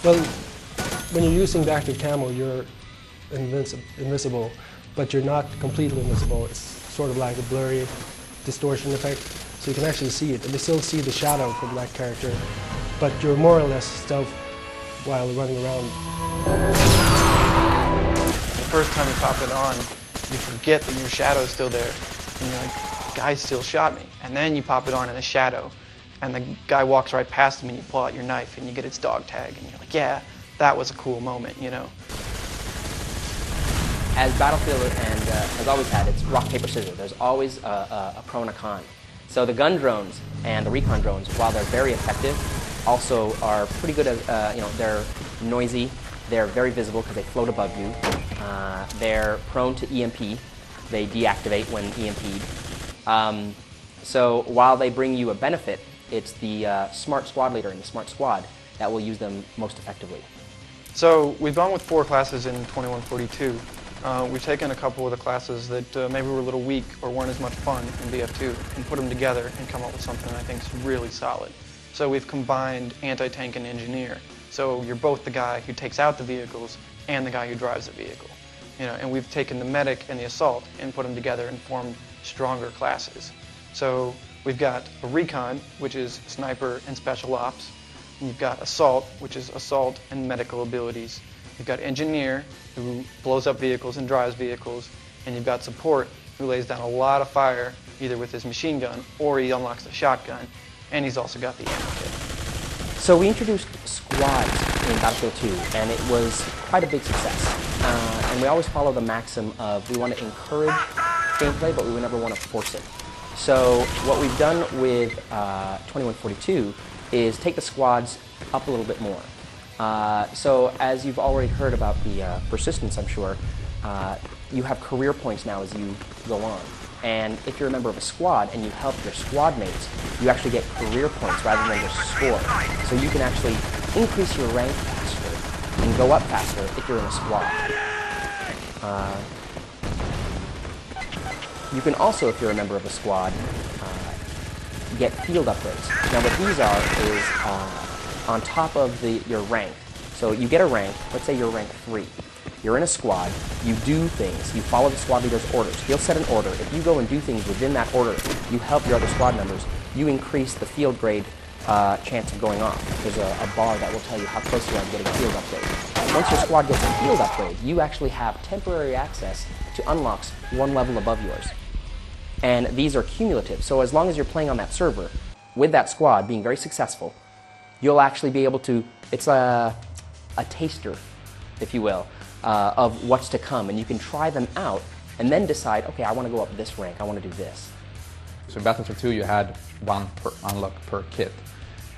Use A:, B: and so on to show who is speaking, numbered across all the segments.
A: Well, when you're using the active camo, you're invisible, but you're not completely invisible. It's sort of like a blurry distortion effect, so you can actually see it, and you still see the shadow from that character, but you're more or less stealth while running around.
B: The first time you pop it on, you forget that your shadow's still there, and you're like, guy still shot me. And then you pop it on in the shadow, and the guy walks right past him, and you pull out your knife, and you get its dog tag, and you're like, yeah, that was a cool moment, you know.
C: As Battlefield has always had, it's rock, paper, scissors. There's always a pro and a con. So the gun drones and the recon drones, while they're very effective, also are pretty good at, they're noisy, they're very visible because they float above you, they're prone to EMP, they deactivate when EMP'd. So while they bring you a benefit, it's the smart squad leader and the smart squad that will use them most effectively.
B: So we've gone with 4 classes in 2142. We've taken a couple of the classes that maybe were a little weak or weren't as much fun in BF2 and put them together and come up with something that I think is really solid. So we've combined anti-tank and engineer. So you're both the guy who takes out the vehicles and the guy who drives the vehicle. You know, and we've taken the medic and the assault and put them together and formed stronger classes. So we've got a recon, which is sniper and special ops. And you've got assault, which is assault and medical abilities. You've got engineer, who blows up vehicles and drives vehicles. And you've got support, who lays down a lot of fire, either with his machine gun or he unlocks the shotgun. And he's also got the ammo kit.
C: So we introduced squads in Battlefield 2, and it was quite a big success. And we always follow the maxim of we want to encourage gameplay, but we never want to force it. So what we've done with 2142 is take the squads up a little bit more. So as you've already heard about the persistence, I'm sure, you have career points now as you go on. And if you're a member of a squad and you help your squad mates, you actually get career points rather than just score. So you can actually increase your rank faster and go up faster if you're in a squad. You can also, if you're a member of a squad, get field upgrades. Now what these are is on top of your rank. So you get a rank, let's say you're rank 3. You're in a squad, you do things, you follow the squad leader's orders. He'll set an order. If you go and do things within that order, you help your other squad members, you increase the field grade chance of going off. There's a bar that will tell you how close you are to getting a field upgrade. Once your squad gets a field upgrade, you actually have temporary access to unlocks 1 level above yours. And these are cumulative, so as long as you're playing on that server, with that squad being very successful, you'll actually be able to, it's a taster, if you will, of what's to come, and you can try them out and then decide, okay, I want to go up this rank, I want to do this.
D: So in Battlefield 2 you had 1 per unlock per kit.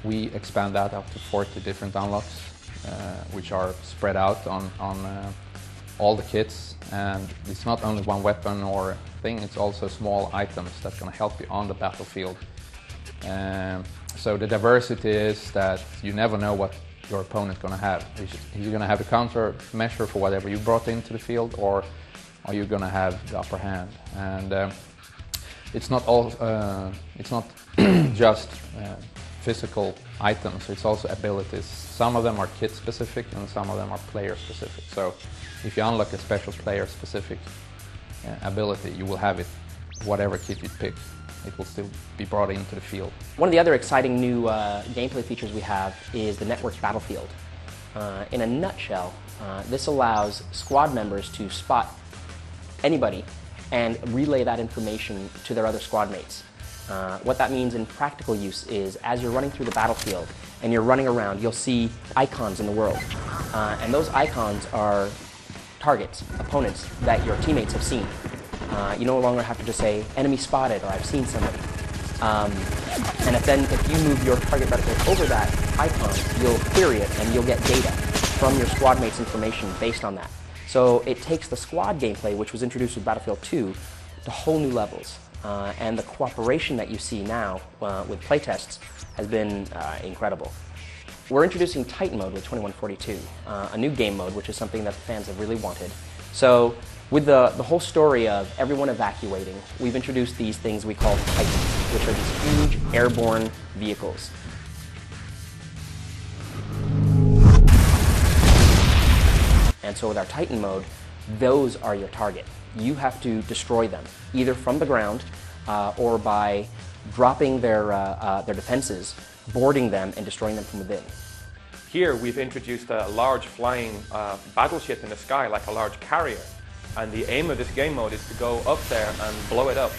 D: We expand that up to 40 different unlocks, which are spread out on all the kits, and it's not only 1 weapon or thing, it's also small items that's going to help you on the battlefield. So the diversity is that you never know what your opponent's going to have. He's going to have a counter measure for whatever you brought into the field, or are you going to have the upper hand? And it's not all. It's not just physical items. It's also abilities. Some of them are kit specific, and some of them are player specific. So if you unlock a special player specific ability, you will have it whatever kit you pick. It will still be brought into the field. One
C: of the other exciting new gameplay features we have is the networked battlefield. In a nutshell, this allows squad members to spot anybody and relay that information to their other squad mates. What that means in practical use is as you're running through the battlefield and you're running around, you'll see icons in the world. And those icons are targets, opponents that your teammates have seen. You no longer have to just say, enemy spotted, or I've seen somebody. And if you move your target reticule over that icon, you'll query it and you'll get data from your squad mates' information based on that. So it takes the squad gameplay, which was introduced with Battlefield 2, to whole new levels. And the cooperation that you see now with playtests has been incredible. We're introducing Titan mode with 2142, a new game mode, which is something that fans have really wanted. So with the whole story of everyone evacuating, we've introduced these things we call Titans, which are these huge airborne vehicles. And so with our Titan mode, those are your target. You have to destroy them, either from the ground or by dropping their defenses, boarding them, and destroying them from within.
E: Here we've introduced a large flying battleship in the sky, like a large carrier. And the aim of this game mode is to go up there and blow it up.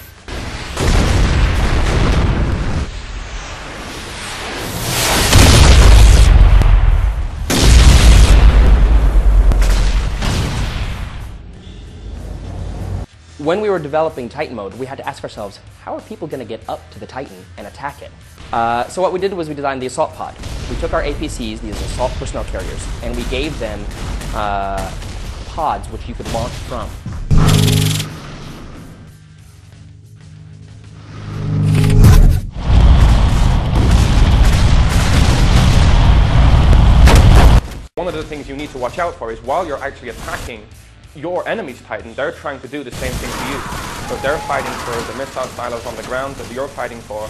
C: When we were developing Titan mode, we had to ask ourselves, how are people going to get up to the Titan and attack it? So what we did was we designed the assault pod. We took our APCs, these assault personnel carriers, and we gave them pods which you could launch from.
E: One of the things you need to watch out for is while you're actually attacking your enemy's Titan, they're trying to do the same thing to you. So they're fighting for the missile silos on the ground that you're fighting for,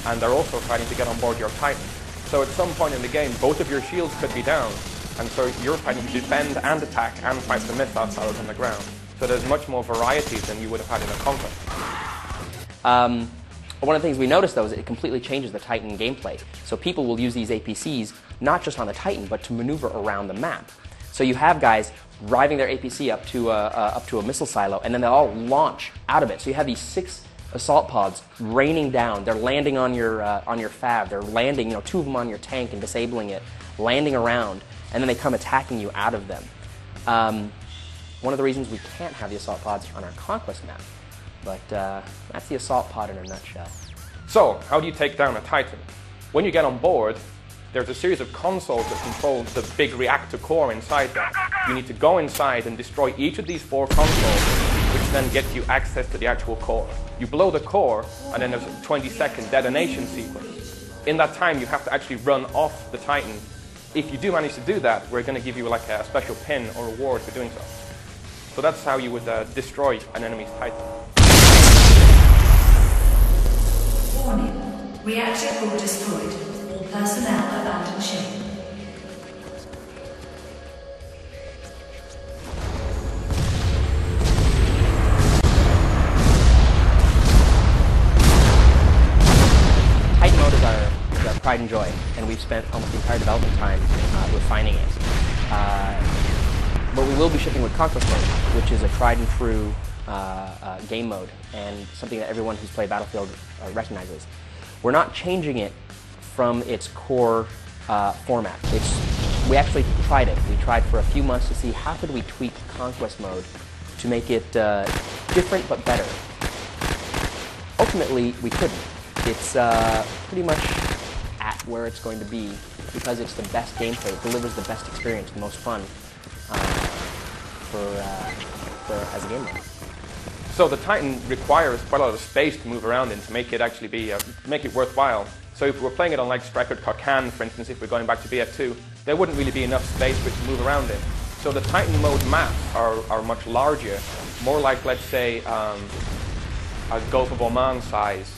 E: and they're also fighting to get on board your Titan. So at some point in the game, both of your shields could be down, and so you're fighting to defend and attack and fight the missile silos on the ground. So there's much more variety than you would have had in a Conquest.
C: One of the things we noticed, though, is it completely changes the Titan gameplay. So people will use these APCs not just on the Titan, but to maneuver around the map. So you have guys driving their APC up to a missile silo, and then they'll all launch out of it. So you have these 6 assault pods raining down. They're landing on your FAV. They're landing, 2 of them on your tank and disabling it, landing around, and then they come attacking you out of them. One of the reasons we can't have the assault pods on our Conquest map, but that's the assault pod in a nutshell.
E: So, how do you take down a Titan? When you get on board, there's a series of consoles that control the big reactor core inside there. You need to go inside and destroy each of these 4 consoles, which then gets you access to the actual core. You blow the core, and then there's a 20-second detonation sequence. In that time, you have to actually run off the Titan. If you do manage to do that, we're going to give you like a special pin or reward for doing so. So that's how you would destroy an enemy's Titan.
F: Warning. Reactor core destroyed. All personnel abandon ship.
C: Titan mode is our pride and joy, and we've spent almost the entire development time refining it. But we will be shipping with Conquest mode, which is a tried and true game mode, and something that everyone who's played Battlefield recognizes. We're not changing it from its core format. We actually tried it. We tried for a few months to see how could we tweak Conquest mode to make it different but better. Ultimately, we couldn't. It's pretty much at where it's going to be because it's the best gameplay. It delivers the best experience, the most fun as a game mode.
E: So the Titan requires quite a lot of space to move around in to make it actually be make it worthwhile. So if we're playing it on like Stryker Karkan, for instance, if we're going back to BF2, there wouldn't really be enough space for it to move around in. So the Titan mode maps are much larger, more like, let's say, a Gulf of Oman size,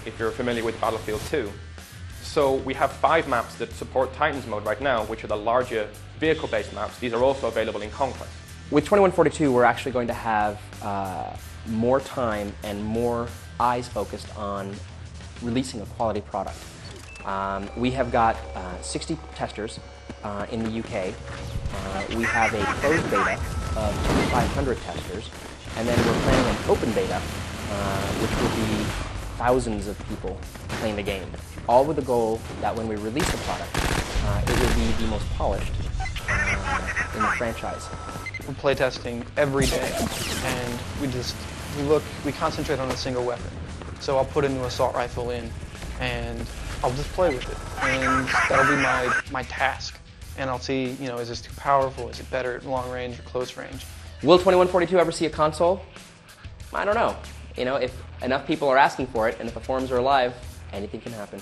E: if you're familiar with Battlefield 2. So we have 5 maps that support Titans mode right now, which are the larger vehicle-based maps. These are also available in Conquest.
C: With 2142, we're actually going to have more time and more eyes focused on releasing a quality product. We have got 60 testers in the UK. We have a closed beta of 2,500 testers, and then we're planning an open beta, which will be thousands of people playing the game, all with the goal that when we release the product, it will be the most polished in the franchise.
B: We're playtesting every day, and we concentrate on a single weapon. So I'll put a new assault rifle in, and I'll just play with it, and that'll be my task. And I'll see, is this too powerful? Is it better at long range or close range?
C: Will 2142 ever see a console? I don't know. If enough people are asking for it, and if the forums are alive, anything can happen.